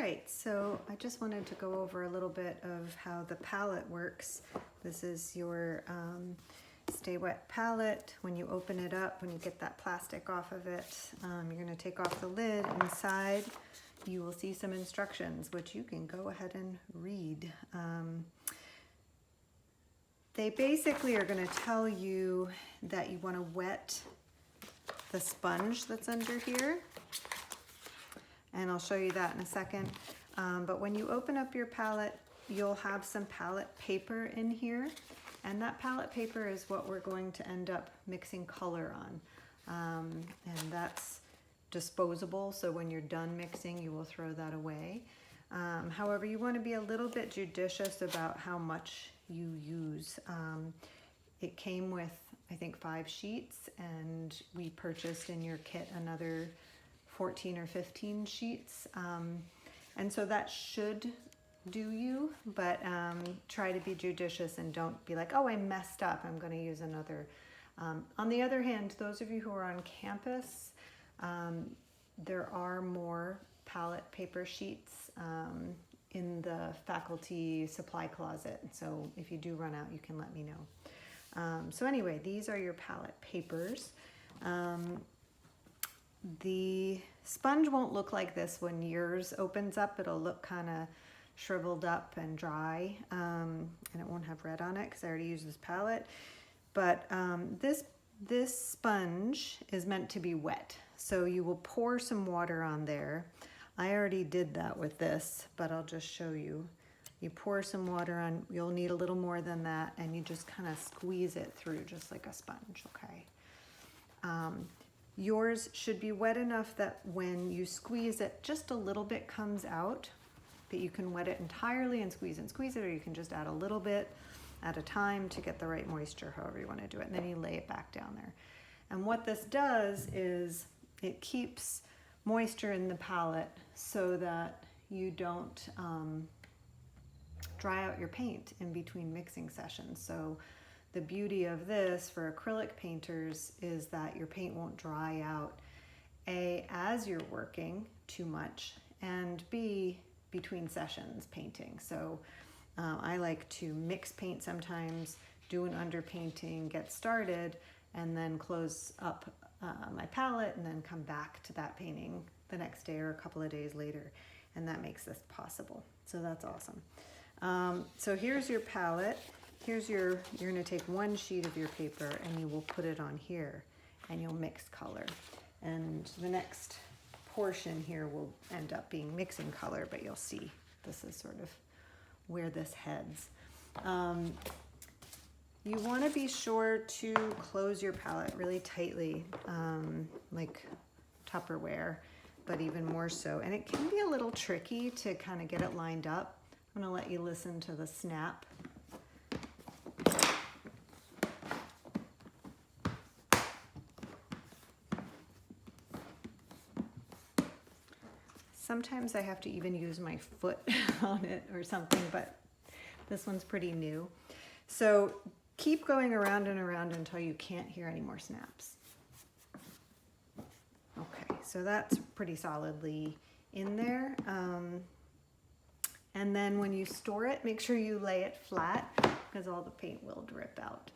right, so I just wanted to go over a little bit of how the palette works. This is your Stay Wet palette. When you open it up, when you get that plastic off of it, you're going to take off the lid. Inside, you will see some instructions, which you can go ahead and read. They basically are going to tell you that you want to wet the sponge that's under here. And I'll show you that in a second. But when you open up your palette, you'll have some palette paper in here. And that palette paper is what we're going to end up mixing color on. And that's disposable, so when you're done mixing, you will throw that away. However, you want to be a little bit judicious about how much you use. It came with, I think, 5 sheets, and we purchased in your kit another 14 or 15 sheets. And so that should do you, but try to be judicious and don't be like, oh, I messed up, I'm going to use another. On the other hand, those of you who are on campus, there are more palette paper sheets in the faculty supply closet. So if you do run out, you can let me know. So anyway, these are your palette papers. The sponge won't look like this when yours opens up. It'll look kind of shriveled up and dry, and it won't have red on it because I already used this palette. But this sponge is meant to be wet, so you will pour some water on there. I already did that with this, but I'll just show you. You pour some water on, you'll need a little more than that, and you just kind of squeeze it through just like a sponge, okay? Yours should be wet enough that when you squeeze it, just a little bit comes out, but you can wet it entirely and squeeze it, or you can just add a little bit at a time to get the right moisture, however you want to do it, and then you lay it back down there. And what this does is it keeps moisture in the palette so that you don't dry out your paint in between mixing sessions. So the beauty of this for acrylic painters is that your paint won't dry out, A, as you're working too much, and B, between sessions painting. So I like to mix paint sometimes, do an underpainting, get started, and then close up my palette and then come back to that painting the next day or a couple of days later. And that makes this possible. So that's awesome. So here's your palette. You're going to take one sheet of your paper and you will put it on here and you'll mix color. And the next portion here will end up being mixing color, but you'll see this is sort of where this heads. You want to be sure to close your palette really tightly, like Tupperware, but even more so. And it can be a little tricky to kind of get it lined up. I'm going to let you listen to the snap. Sometimes I have to even use my foot on it or something, but this one's pretty new. So keep going around and around until you can't hear any more snaps. Okay, so that's pretty solidly in there. And then when you store it, make sure you lay it flat because all the paint will drip out.